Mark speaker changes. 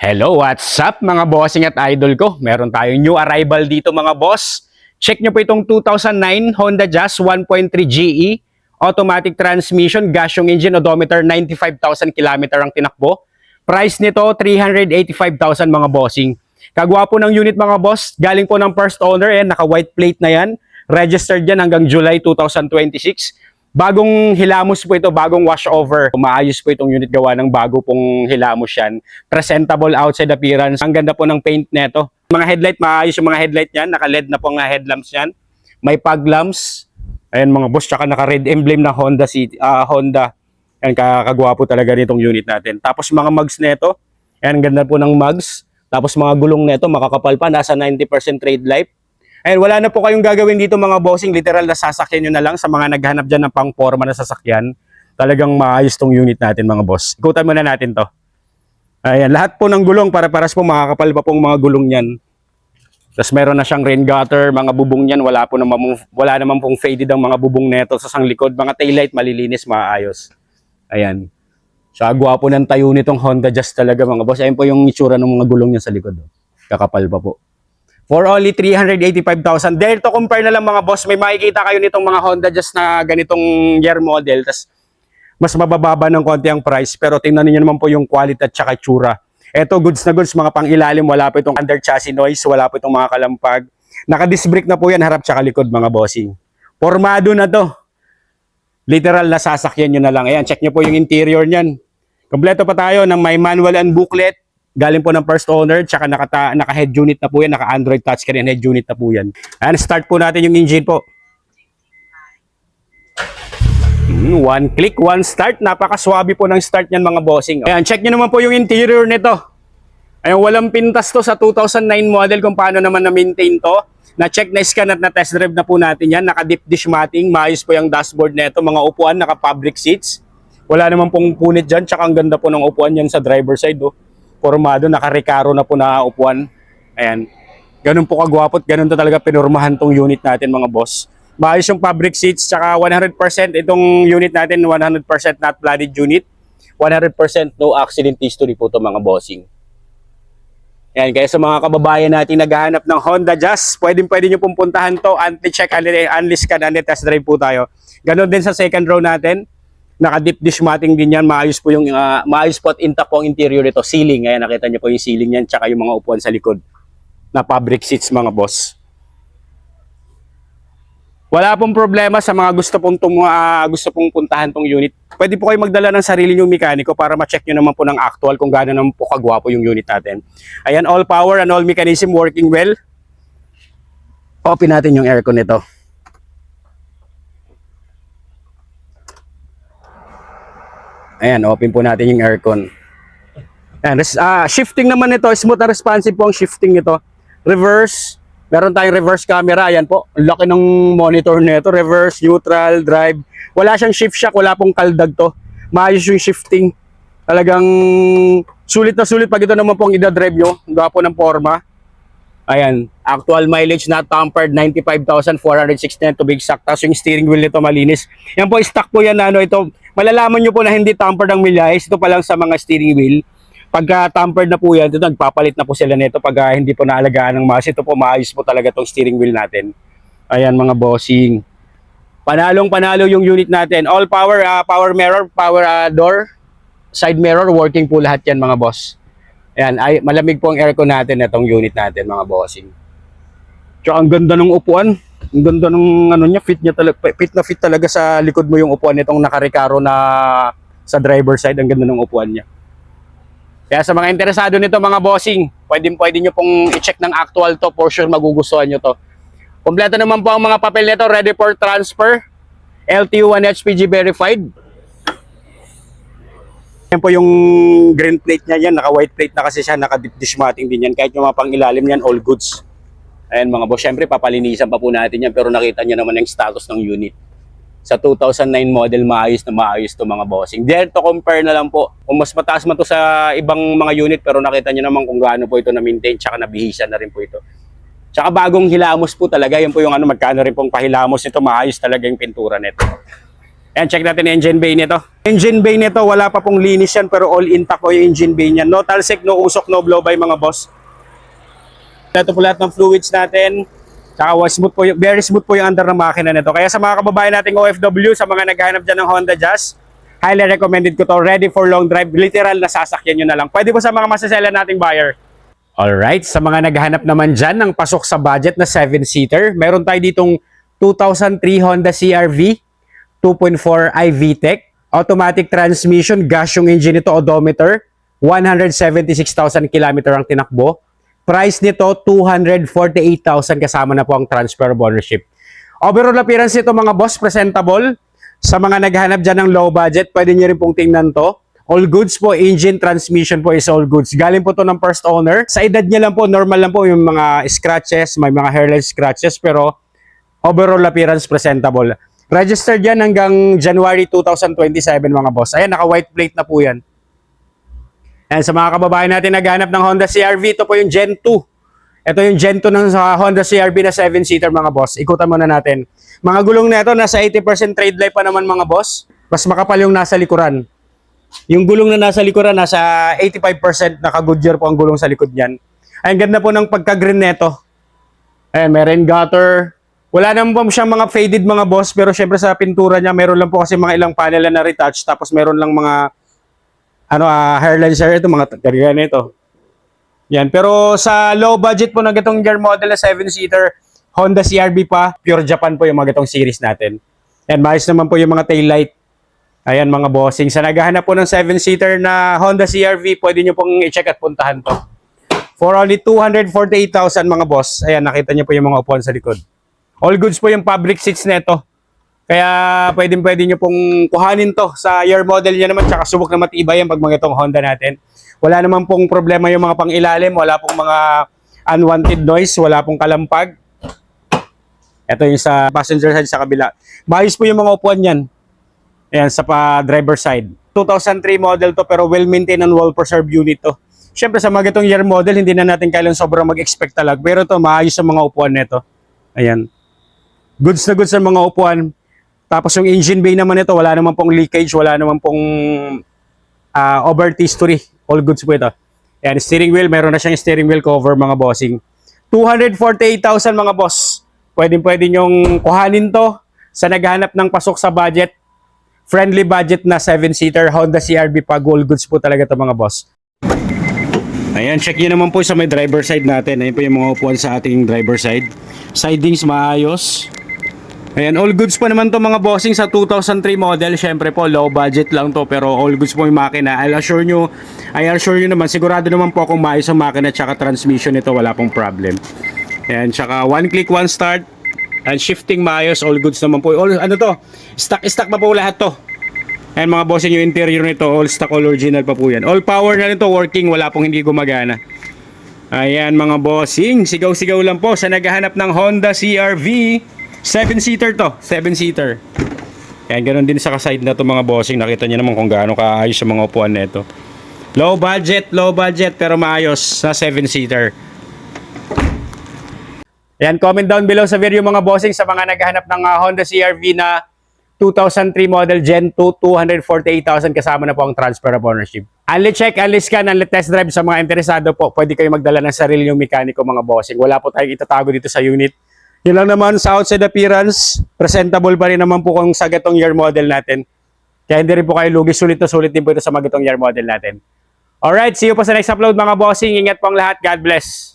Speaker 1: Hello, what's up mga bossing at idol ko? Meron tayong new arrival dito mga boss. Check nyo po itong 2009 Honda Jazz 1.3 GE. Automatic transmission, gas yung engine, odometer 95,000 km ang tinakbo. Price nito 385,000 mga bossing. Kagwapo ng unit mga boss, galing po ng first owner, naka white plate na yan. Registered yan hanggang July 2026. Bagong hilamos po ito, bagong washover. Maayos po itong unit gawa ng bago pong hilamos yan. Presentable outside appearance. Ang ganda po ng paint nito. Mga headlight, maayos yung mga headlight niyan. Naka-LED na po ang headlamps yan. May fog lamps. Ayan mga boss, tsaka naka-red emblem na Honda City, Honda. Ayan, kagwapo talaga nitong unit natin. Tapos mga mugs nito. Ayan, ang ganda po ng mugs. Tapos mga gulong nito, makakapal pa. Nasa 90% trade life. Ayun, wala na po kayong gagawin dito mga bossing. Literal na sasakyan nyo na lang sa mga naghanap dyan ng pang-forma na sasakyan. Talagang maayos tong unit natin mga boss. Ikutan muna natin to. Ayan, lahat po ng gulong, para-paras po makakapal pa pong mga gulong yan. Tapos meron na siyang rain gutter, mga bubong yan. Wala naman pong faded ang mga bubong neto sa sang likod. Mga taillight, malilinis, maayos. Ayan. So, gwapo ng tayo nitong Honda Jazz talaga mga boss. Ayan po yung itsura ng mga gulong niya sa likod. Kakapal pa po. For only 385,000. Dare to compare na lang mga boss. May makikita kayo nitong mga Honda Jazz na ganitong year model. Tas mas mabababa ng konti ang price. Pero tingnan niyo naman po yung quality at saka tsura. Eto, goods na goods. Mga pang-ilalim. Wala po itong under chassis noise. Wala po itong mga kalampag. Naka-disc brake na po yan. Harap tsaka likod mga bossing. Formado na to. Literal na sasakyan nyo na lang. Ayan, check nyo po yung interior nyan. Kompleto pa tayo ng may manual and booklet. Galing po ng first owner, tsaka naka-head unit na po yan, naka-Android touchscreen head unit na po yan. And start po natin yung engine po. One click, one start. Napakaswabe po ng start niyan mga bossing. Ayan, check nyo naman po yung interior nito. Ayan, walang pintas to sa 2009 model kung paano naman na-maintain to. Na-check, na-scan at na-test drive na po natin yan. Naka-deep dish matting, maayos po yung dashboard nito. Mga upuan, naka-fabric seats. Wala naman pong punit dyan, tsaka ang ganda po ng upuan yan sa driver side. Oh. Formado, naka-recaro na po na upuan. Ayan. Ganun po kagwapot, ganun to talaga pinurmahan tong unit natin mga boss. Maayos yung fabric seats, tsaka 100% itong unit natin, 100% not flooded unit. 100% no accident history po to mga bossing. Ayan, kaya sa mga kababayan natin naghahanap ng Honda Jazz, pwede nyo pong puntahan to, anti-check, unlisted, anti-test drive po tayo. Ganun din sa second row natin. Naka-deep dish matting din yan. Maayos po yung maayos po at intact po ang interior nito. Ceiling. Ayan, nakita niyo po yung ceiling niyan. Tsaka yung mga upuan sa likod. Na fabric seats mga boss. Wala pong problema sa mga gusto pong puntahan tong unit. Pwede po kayo magdala ng sarili nyong mekaniko para ma-check nyo naman po ng actual kung gaano naman po kagwapo yung unit natin. Ayan, all power and all mechanism working well. Open natin yung aircon nito. Ayan, open po natin yung aircon. Ayan, shifting naman nito, smooth and responsive po ang shifting nito. Reverse, meron tayong reverse camera. Ayan po, laki ng monitor nito. Reverse, neutral, drive. Wala siyang shift shock, wala pong kaldag to. Maayos yung shifting. Talagang sulit na sulit pag ito naman pong ida-drive nyo. Gawa po ng forma. Ayan, actual mileage not tampered, 95,469 to be exact. Tapos yung steering wheel nito malinis. Yan po, stock po yan na ito. Malalaman nyo po na hindi tampered ang mileage. Ito pa lang sa mga steering wheel. Pagka tampered na po yan, ito nagpapalit na po sila nito pag hindi po naalagaan ng mas. Ito po, maayos po talaga itong steering wheel natin. Ayan mga bossing. Panalong panalo yung unit natin. All power, power mirror, power door, side mirror, working po lahat yan mga boss. Ayan, malamig po ang aircon natin itong unit natin mga bossing. Tsaka ang ganda ng upuan. Ang ganda ng ano niya, fit na fit talaga sa likod mo yung upuan nitong naka-recaro na sa driver side. Ang ganda ng upuan niya. Kaya sa mga interesado nito mga bossing, pwede nyo pong i-check ng actual to, for sure magugustuhan nyo to. Kompleto naman po ang mga papel nito, ready for transfer. LTO 1 HPG verified. Yan po yung green plate niya yan, naka-white plate na kasi siya, naka-deep dish matting din yan. Kahit yung mga pang-ilalim yan, all goods. Ayan mga boss, syempre papalinisan pa po natin yan, pero nakita nyo naman yung status ng unit. Sa 2009 model, maayos to mga bossing. Dare to compare na lang po. Kung mas mataas man to sa ibang mga unit, pero nakita nyo naman kung gaano po ito na-maintain, tsaka nabihisan na rin po ito. Tsaka bagong hilamos po talaga, yan po yung magkano rin pong pahilamos nito, maayos talaga yung pintura nito. Ayan, check natin yung engine bay nito. Engine bay nito, wala pa pong linis yan pero all intact po yung engine bay niyan. No talsik, no usok, no blow by mga boss. Ito po lahat ng fluids natin. Tsaka smooth po very smooth po yung under ng makina nito. Kaya sa mga kababayan nating OFW, sa mga naghahanap dyan ng Honda Jazz, highly recommended ko to. Ready for long drive. Literal na sasakyan nyo na lang. Pwede po sa mga masasela nating buyer. Alright, sa mga naghahanap naman dyan ng pasok sa budget na 7-seater, meron tayo ditong 2003 Honda CR-V 2.4 iVTEC, automatic transmission, gas yung engine nito, odometer, 176,000 km ang tinakbo. Price nito, 248,000 kasama na po ang transfer of ownership. Overall appearance nito mga boss, presentable. Sa mga naghahanap dyan ng low budget, pwede nyo rin pong tingnan to. All goods po, engine, transmission po is all goods. Galing po to ng first owner. Sa edad niya lang po, normal lang po yung mga scratches, may mga hairline scratches, pero overall appearance presentable. Registered yan hanggang January 2027 mga boss. Ayan, naka-white plate na po yan. Ayan, sa mga kababayan natin naghanap ng Honda CR-V, ito po yung Gen 2. Ito yung Gen 2 ng Honda CR-V na 7-seater mga boss. Ikutan muna natin. Mga gulong na ito, nasa 80% trade life pa naman mga boss. Mas makapal yung nasa likuran. Yung gulong na nasa likuran, nasa 85% naka-Goodyear po ang gulong sa likod niyan. Ayan, ganda po ng pagka-green neto. Ayan, may rain gutter. Wala naman po siyang mga faded mga boss, pero syempre sa pintura niya, meron lang po kasi mga ilang panel na retouch, tapos meron lang mga hairline share ito, mga kagaya nito. Yan, pero sa low budget po na gatong year model na 7-seater, Honda CR-V pa, pure Japan po yung mga gatong series natin. Yan, maayos naman po yung mga taillight. Ayan mga bossing, sa naghahanap po ng 7-seater na Honda CR-V, pwede nyo pong i-check at puntahan to. For only 248,000 mga boss. Ayan, nakita nyo po yung mga upuan sa likod. All goods po yung fabric seats nito. Kaya pwede nyo pong kuhanin to sa year model niya naman, tsaka subok na matibay yan pag mga itong Honda natin. Wala naman pong problema yung mga pang-ilalim, wala pong mga unwanted noise, wala pong kalampag. Ito yung sa passenger side sa kabila. Maayos po yung mga upuan yan. Ayan, sa driver side. 2003 model to pero well-maintained and well-preserved unit to. Siyempre sa mga itong year model, hindi na natin kailan sobrang mag-expect talaga. Pero to maayos ang mga upuan nito. Ayan. Goods na goods ang mga upuan. Tapos yung engine bay naman ito, wala naman pong leakage, wala naman pong overtee history. All goods po ito. Ayan, steering wheel, meron na siyang steering wheel cover mga bossing. 248,000 mga boss. Pwede nyong kuhanin to sa naghanap ng pasok sa budget. Friendly budget na 7-seater Honda CR-V pa. All goods po talaga ito mga boss. Ayan, check nyo naman po sa may driver side natin. Ayan po yung mga upuan sa ating driver side. Sidings maayos. Ayan, all goods po naman to mga bossing sa 2003 model. Syempre po, low budget lang to pero all goods po yung makina. I assure you naman, sigurado naman po akong maayos ang makina tsaka transmission nito, wala pong problem. Ayan, tsaka one click, one start. And shifting maayos, all goods naman po. All, stock pa po lahat to. Ayan mga bossing, yung interior nito, all stock, all original pa po yan. All power na rin to, working, wala pong hindi gumagana. Ayan mga bossing, sigaw-sigaw lang po sa naghahanap ng Honda CR-V. 7-seater to, 7-seater. Ayan, ganoon din sa kaside na to mga bossing. Nakita nyo naman kung gaano kaayos yung mga upuan nito. Low budget pero maayos sa 7-seater. Ayan, comment down below sa video mga bossing sa mga naghahanap ng Honda CR-V na 2003 model Gen 2, 248,000 kasama na po ang transfer of ownership. Unli check, unli scan, unli test drive sa mga interesado po. Pwede kayo magdala ng sarili yung mekaniko mga bossing. Wala po tayong itatago dito sa unit. Yun lang naman sa outside appearance, presentable pa rin naman po kung sa gatong year model natin. Kaya hindi rin po kayo lugi, sulit na sulit din po ito sa mga gatong year model natin. Alright, see you po sa next upload mga bossing. Ingat po ang lahat. God bless.